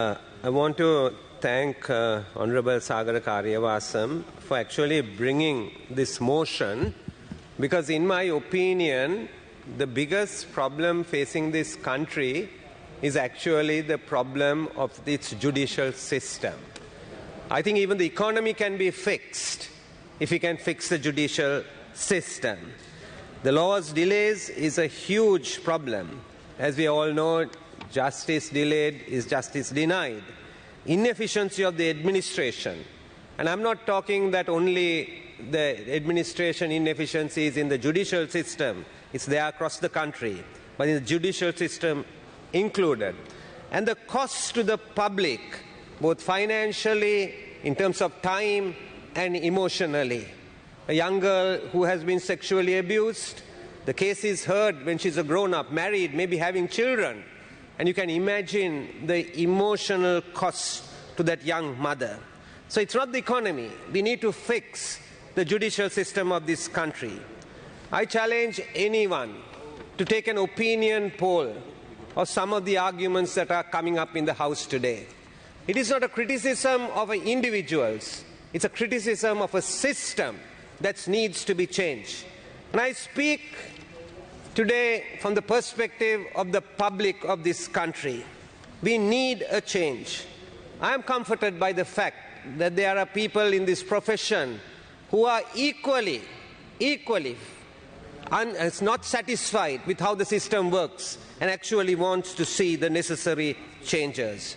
I want to thank Honorable Sagara Karyavasam for actually bringing this motion, because in my opinion, the biggest problem facing this country is actually the problem of its judicial system. I think even the economy can be fixed if we can fix the judicial system. The law's delays is a huge problem. As we all know, justice delayed is justice denied. Inefficiency of the administration. And I'm not talking that only the administration inefficiencies in the judicial system. It's there across the country, but in the judicial system included. And the cost to the public, both financially, in terms of time, and emotionally. A young girl who has been sexually abused, the case is heard when she's a grown-up, married, maybe having children. And you can imagine the emotional cost to that young mother. So it's not the economy. We need to fix the judicial system of this country. I challenge anyone to take an opinion poll of some of the arguments that are coming up in the House today. It is not a criticism of individuals. It's a criticism of a system that needs to be changed. And I speak today from the perspective of the public of this country. We need a change. I am comforted by the fact that there are people in this profession who are equally not satisfied with how the system works and actually wants to see the necessary changes.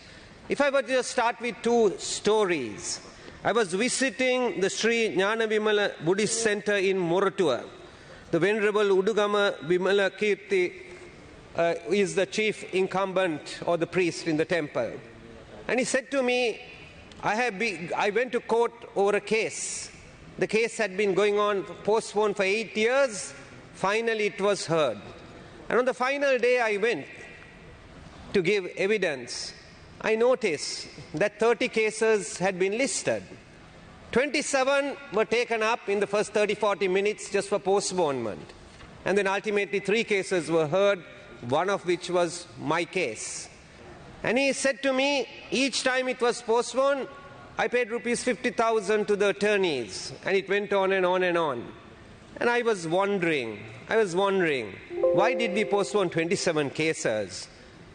If I were to just start with two stories. I was visiting the Sri Jnana Buddhist Center in Moratua. The Venerable Udugama Vimala Kirti is the chief incumbent or the priest in the temple. And he said to me, I went to court over a case. The case had been going on, postponed for 8 years. Finally, it was heard. And on the final day I went to give evidence, I noticed that 30 cases had been listed. 27 were taken up in the first 30-40 minutes just for postponement. And then ultimately 3 cases were heard, one of which was my case. And he said to me, each time it was postponed, I paid rupees 50,000 to the attorneys. And it went on and on and on. And I was wondering, why did we postpone 27 cases?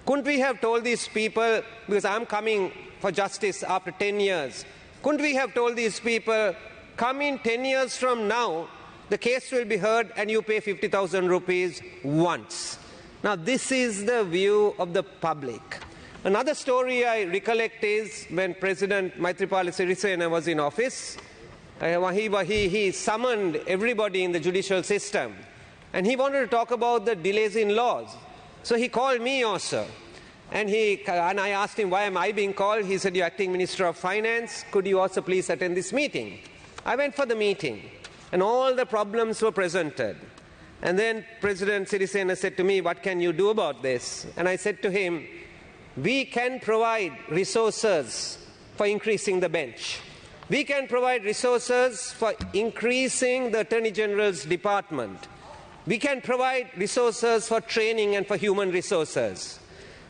Couldn't we have told these people, because I'm coming for justice after 10 years, couldn't we have told these people, come in 10 years from now, the case will be heard and you pay 50,000 rupees once. Now this is the view of the public. Another story I recollect is when President Maithripala Sirisena was in office, he summoned everybody in the judicial system and he wanted to talk about the delays in laws. So he called me also. And I asked him, why am I being called? He said, you're acting Minister of Finance. Could you also please attend this meeting? I went for the meeting. And all the problems were presented. And then President Sirisena said to me, what can you do about this? And I said to him, we can provide resources for increasing the bench. We can provide resources for increasing the Attorney General's department. We can provide resources for training and for human resources.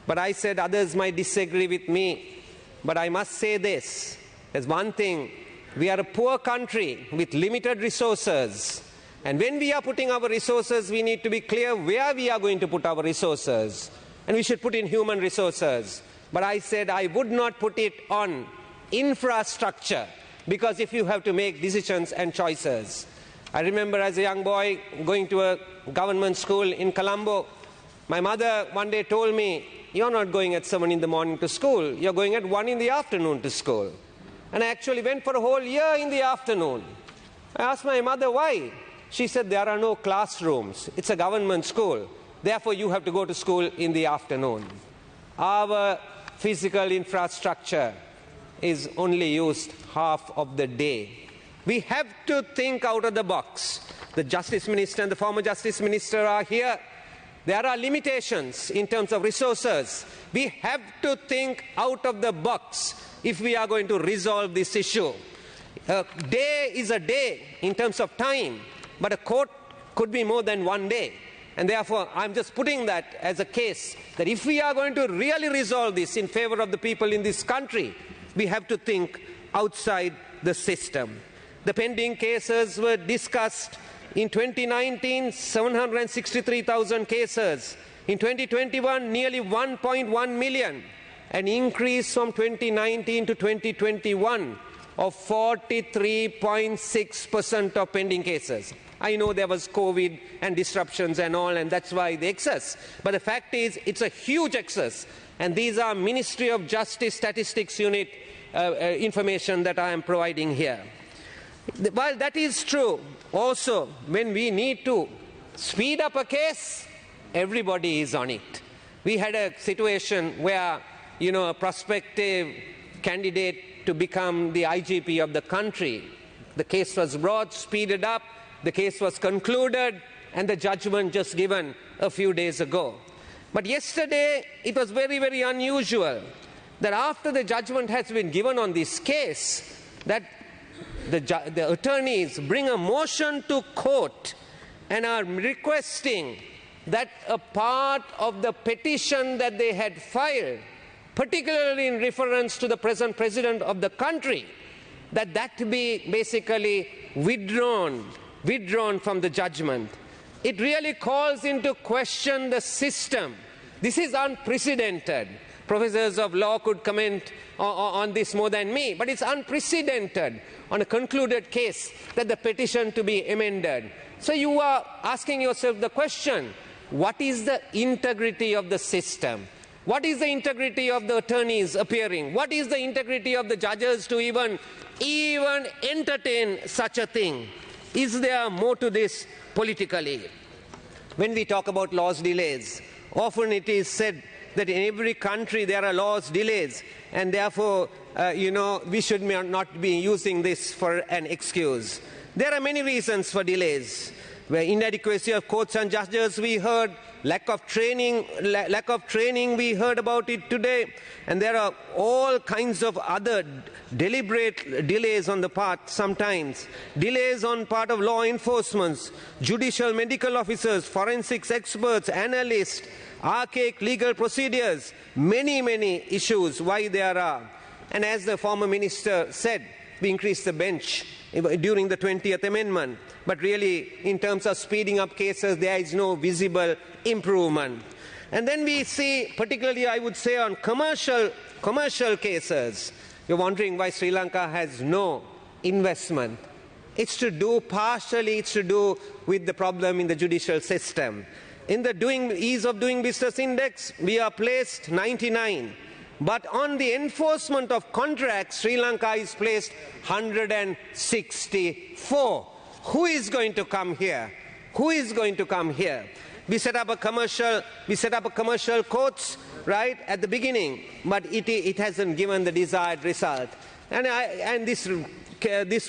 But I said others might disagree with me. But I must say this. There's one thing. We are a poor country with limited resources. And when we are putting our resources, we need to be clear where we are going to put our resources. And we should put in human resources. But I said I would not put it on infrastructure. Because if you have to make decisions and choices. I remember as a young boy going to a government school in Colombo. My mother one day told me, you're not going at 7 in the morning to school. You're going at 1 in the afternoon to school. And I actually went for a whole year in the afternoon. I asked my mother why. She said there are no classrooms. It's a government school. Therefore, you have to go to school in the afternoon. Our physical infrastructure is only used half of the day. We have to think out of the box. The Justice Minister and the former Justice Minister are here. There are limitations in terms of resources. We have to think out of the box if we are going to resolve this issue. A day is a day in terms of time, but a court could be more than 1 day. And therefore, I'm just putting that as a case that if we are going to really resolve this in favor of the people in this country, we have to think outside the system. The pending cases were discussed in 2019, 763,000 cases. In 2021, nearly 1.1 million, an increase from 2019 to 2021 of 43.6% of pending cases. I know there was COVID and disruptions and all, and that's why the excess. But the fact is, it's a huge excess. And these are Ministry of Justice Statistics Unit information that I am providing here. While that is true, also, when we need to speed up a case, everybody is on it. We had a situation where, a prospective candidate to become the IGP of the country, the case was brought, speeded up, the case was concluded, and the judgment just given a few days ago. But yesterday, it was very, very unusual that after the judgment has been given on this case, that the attorneys bring a motion to court and are requesting that a part of the petition that they had filed, particularly in reference to the present president of the country, that be basically withdrawn from the judgment. It really calls into question the system. This is unprecedented. Professors of law could comment on this more than me, but it's unprecedented on a concluded case that the petition to be amended. So you are asking yourself the question, what is the integrity of the system? What is the integrity of the attorneys appearing? What is the integrity of the judges to even entertain such a thing? Is there more to this politically? When we talk about laws delays, often it is said that in every country there are laws delays, and therefore, we should not be using this for an excuse. There are many reasons for delays. Where inadequacy of courts and judges, we heard, lack of training, we heard about it today, and there are all kinds of other deliberate delays on the part sometimes. Delays on part of law enforcement, judicial medical officers, forensics experts, analysts, archaic legal procedures, many issues why there are. And as the former minister said, we increased the bench during the 20th Amendment. But really, in terms of speeding up cases, there is no visible improvement. And then we see, particularly I would say on commercial cases, you're wondering why Sri Lanka has no investment. It's to do with the problem in the judicial system. In the ease of doing business index, we are placed 99. But on the enforcement of contracts, Sri Lanka is placed 164. Who is going to come here? Who is going to come here? We set up a commercial courts, right, at the beginning, but it hasn't given the desired result. And this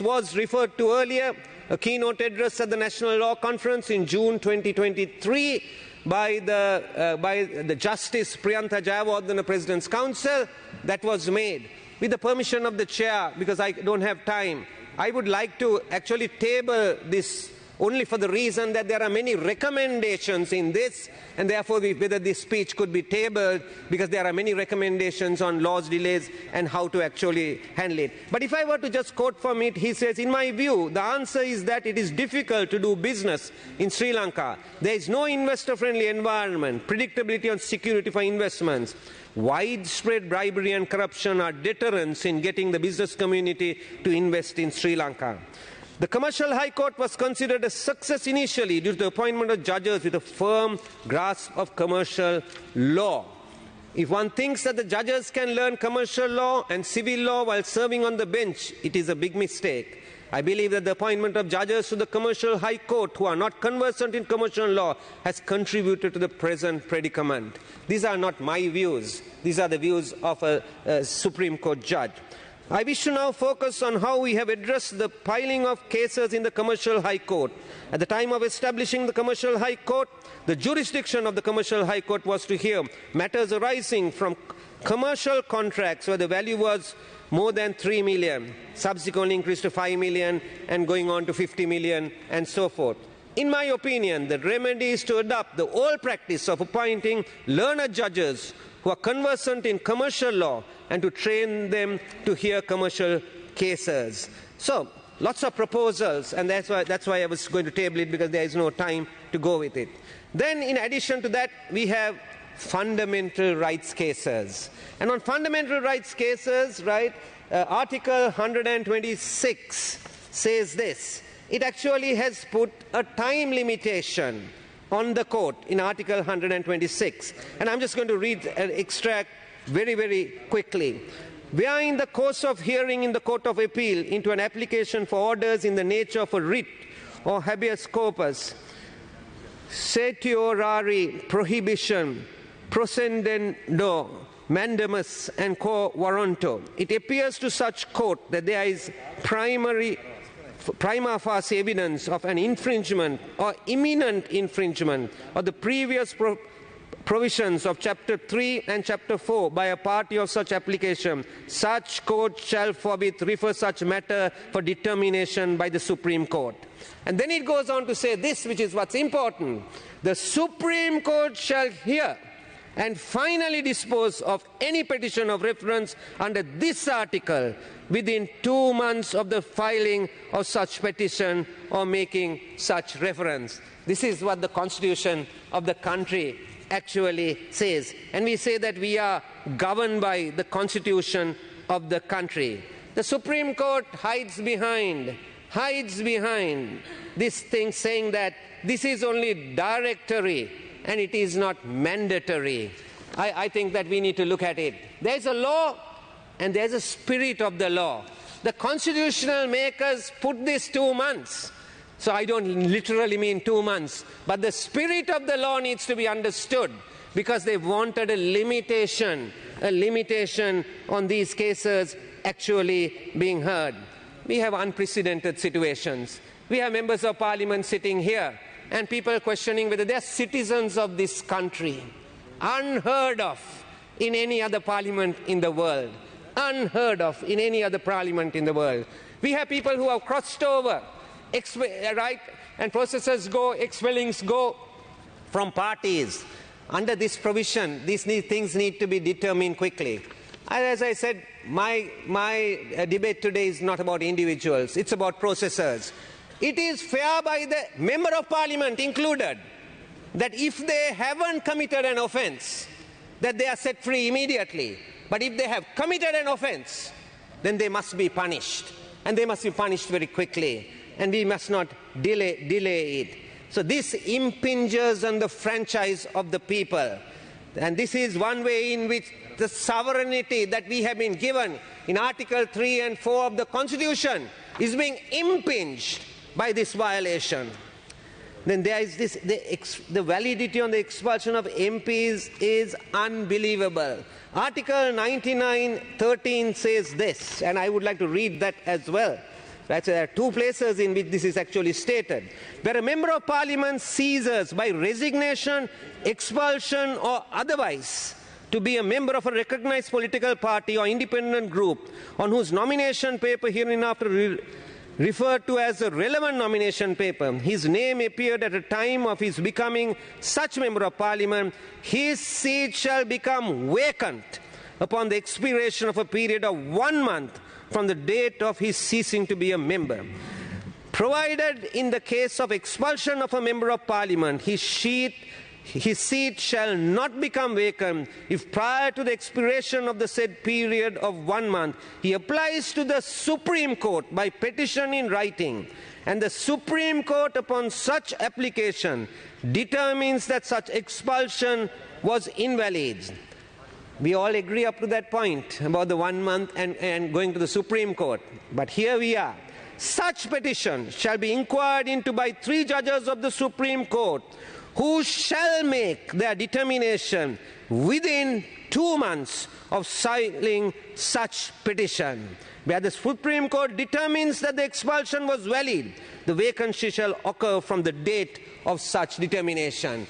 was referred to earlier, a keynote address at the National Law Conference in June 2023 by the Justice Priyantha Jayawardena, the President's Counsel, that was made. With the permission of the chair, because I don't have time, I would like to actually table this only for the reason that there are many recommendations in this, and therefore whether this speech could be tabled, because there are many recommendations on laws delays and how to actually handle it. But if I were to just quote from it, he says, in my view, the answer is that it is difficult to do business in Sri Lanka. There is no investor-friendly environment, predictability on security for investments. Widespread bribery and corruption are deterrents in getting the business community to invest in Sri Lanka. The Commercial High Court was considered a success initially due to the appointment of judges with a firm grasp of commercial law. If one thinks that the judges can learn commercial law and civil law while serving on the bench, it is a big mistake. I believe that the appointment of judges to the Commercial High Court who are not conversant in commercial law has contributed to the present predicament. These are not my views. These are the views of a Supreme Court judge. I wish to now focus on how we have addressed the piling of cases in the Commercial High Court. At the time of establishing the Commercial High Court, the jurisdiction of the Commercial High Court was to hear matters arising from commercial contracts where the value was more than 3 million, subsequently increased to 5 million and going on to 50 million and so forth. In my opinion, the remedy is to adopt the old practice of appointing learned judges who are conversant in commercial law and to train them to hear commercial cases. So, lots of proposals, and that's why I was going to table it, because there is no time to go with it. Then, in addition to that, we have fundamental rights cases. And on fundamental rights cases, right, Article 126 says this. It actually has put a time limitation on the court in Article 126. And I'm just going to read an extract very, very quickly. Where in the course of hearing in the Court of Appeal into an application for orders in the nature of a writ or habeas corpus, certiorari prohibition, procedendo, mandamus, and quo warranto, it appears to such court that there is prima facie evidence of an infringement or imminent infringement of the previous provisions of Chapter 3 and Chapter 4 by a party of such application, such court shall forthwith refer such matter for determination by the Supreme Court. And then it goes on to say this, which is what's important. The Supreme Court shall hear and finally dispose of any petition of reference under this article within 2 months of the filing of such petition or making such reference. This is what the Constitution of the country actually says. And we say that we are governed by the Constitution of the country. The Supreme Court hides behind this thing, saying that this is only directory and it is not mandatory. I think that we need to look at it. There's a law and there's a spirit of the law. The constitutional makers put this 2 months. So I don't literally mean 2 months, but the spirit of the law needs to be understood, because they wanted a limitation on these cases actually being heard. We have unprecedented situations. We have members of parliament sitting here and people questioning whether they are citizens of this country. Unheard of in any other parliament in the world. Unheard of in any other parliament in the world. We have people who have crossed over, right, and processes go, expellings go from parties. Under this provision, these things need to be determined quickly. And as I said, my debate today is not about individuals, it's about processors. It is fair by the member of parliament included that if they haven't committed an offence, that they are set free immediately. But if they have committed an offence, then they must be punished. And they must be punished very quickly. And we must not delay it. So this impinges on the franchise of the people. And this is one way in which the sovereignty that we have been given in Article 3 and 4 of the Constitution is being impinged by this violation. Then there is this, the validity on the expulsion of MPs is unbelievable. Article 99(13) says this, and I would like to read that as well. Right, so there are 2 places in which this is actually stated. Where a member of parliament ceases by resignation, expulsion or otherwise to be a member of a recognized political party or independent group on whose nomination paper hereinafter referred to as a relevant nomination paper, his name appeared at a time of his becoming such member of parliament, his seat shall become vacant upon the expiration of a period of 1 month from the date of his ceasing to be a member. Provided in the case of expulsion of a member of parliament, his seat shall not become vacant if prior to the expiration of the said period of 1 month he applies to the Supreme Court by petition in writing, and the Supreme Court upon such application determines that such expulsion was invalid. We all agree up to that point about the 1 month and going to the Supreme Court. But here we are. Such petition shall be inquired into by 3 judges of the Supreme Court, who shall make their determination within 2 months of filing such petition. Where the Supreme Court determines that the expulsion was valid, the vacancy shall occur from the date of such determination.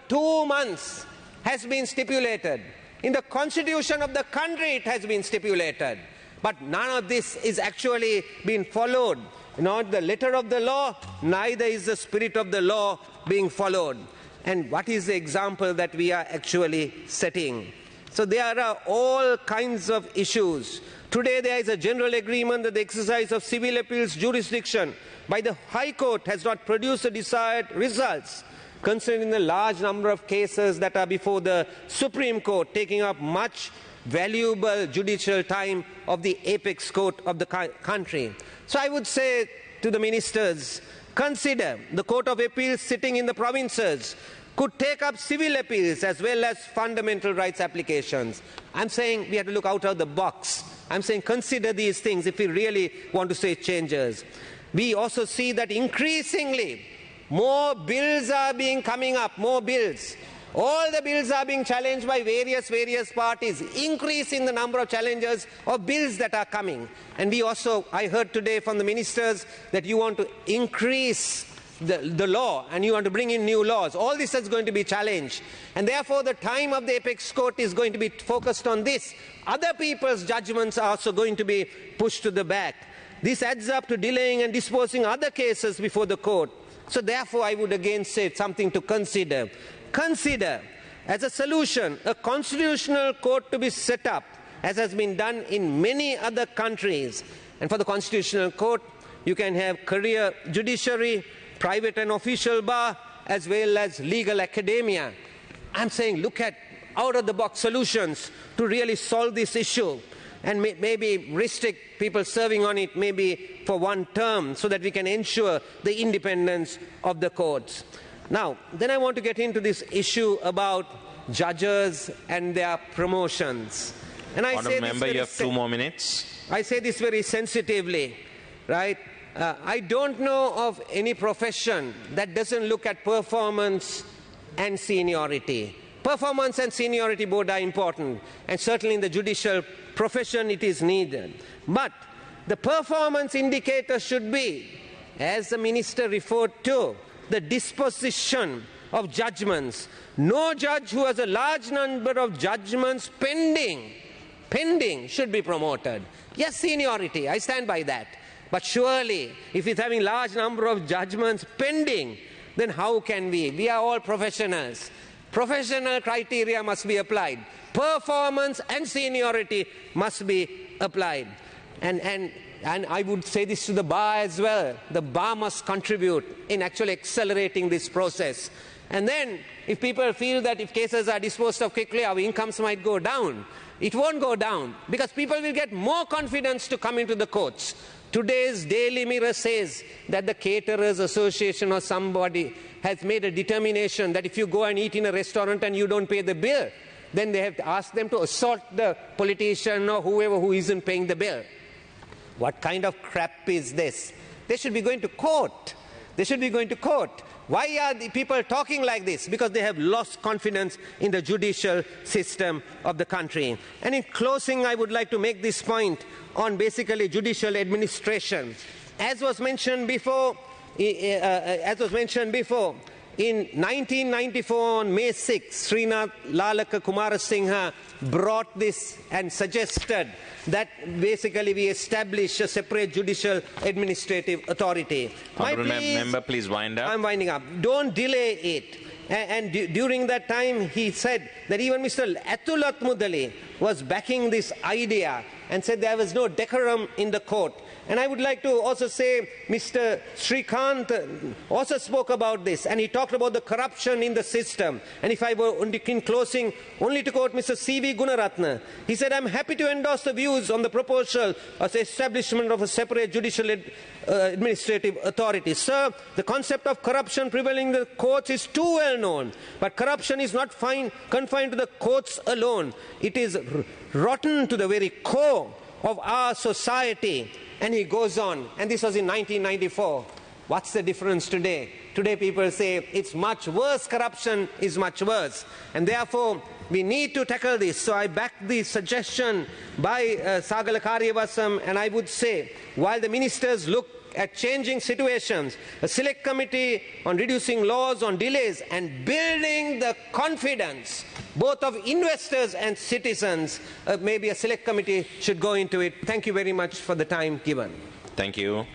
2 months has been stipulated. In the Constitution of the country it has been stipulated. But none of this is actually being followed. Not the letter of the law, neither is the spirit of the law being followed. And what is the example that we are actually setting? So there are all kinds of issues. Today there is a general agreement that the exercise of civil appeals jurisdiction by the High Court has not produced the desired results, considering the large number of cases that are before the Supreme Court, taking up much valuable judicial time of the apex court of the country. So I would say to the ministers, consider the Court of Appeals sitting in the provinces could take up civil appeals as well as fundamental rights applications. I'm saying we have to look out of the box. I'm saying consider these things if we really want to see changes. We also see that increasingly more bills are coming up, more bills. All the bills are being challenged by various parties, increase in the number of challenges of bills that are coming. And we also, I heard today from the ministers that you want to increase the law and you want to bring in new laws. All this is going to be challenged. And therefore the time of the apex court is going to be focused on this. Other people's judgments are also going to be pushed to the back. This adds up to delaying and disposing other cases before the court. So therefore I would again say something to consider. Consider as a solution a constitutional court to be set up, as has been done in many other countries. And for the constitutional court, you can have career judiciary, private and official bar, as well as legal academia. I'm saying look at out-of-the-box solutions to really solve this issue and maybe restrict people serving on it maybe for one term so that we can ensure the independence of the courts. Now, then I want to get into this issue about judges and their promotions. And I say member, you have 2 more minutes. I say this very sensitively, right? I don't know of any profession that doesn't look at performance and seniority. Performance and seniority both are important, and certainly in the judicial profession it is needed. But the performance indicator should be, as the minister referred to, the disposition of judgments. No judge who has a large number of judgments pending should be promoted. Yes, seniority, I stand by that. But surely, if he's having large number of judgments pending, then how can we? We are all professionals. Professional criteria must be applied. Performance and seniority must be applied. And I would say this to the bar as well. The bar must contribute in actually accelerating this process. And then, if people feel that if cases are disposed of quickly, our incomes might go down. It won't go down, because people will get more confidence to come into the courts. Today's Daily Mirror says that the Caterers Association or somebody has made a determination that if you go and eat in a restaurant and you don't pay the bill, then they have to ask them to assault the politician or whoever who isn't paying the bill. What kind of crap is this? They should be going to court. They should be going to court. Why are the people talking like this? Because they have lost confidence in the judicial system of the country. And in closing, I would like to make this point on basically judicial administration. As was mentioned before, in 1994, on May 6, Srinath Lalaka Kumarasinghe brought this and suggested that basically we establish a separate judicial administrative authority. Member, please wind up. I'm winding up. Don't delay it. And during that time, he said that even Mr. Athulat Mudali was backing this idea and said there was no decorum in the court. And I would like to also say Mr. Srikant also spoke about this, and he talked about the corruption in the system. And if I were in closing only to quote Mr. C.V. Gunaratne, he said, I'm happy to endorse the views on the proposal of the establishment of a separate judicial administrative authority. Sir, the concept of corruption prevailing in the courts is too well known, but corruption is not confined to the courts alone. It is rotten to the very core of our society. And he goes on, and this was in 1994. What's the difference today? Today people say it's much worse, corruption is much worse. And therefore, we need to tackle this. So I back the suggestion by Sagala Karyavasam, and I would say, while the ministers look at changing situations, a select committee on reducing laws on delays and building the confidence both of investors and citizens. Maybe a select committee should go into it. Thank you very much for the time given. Thank you.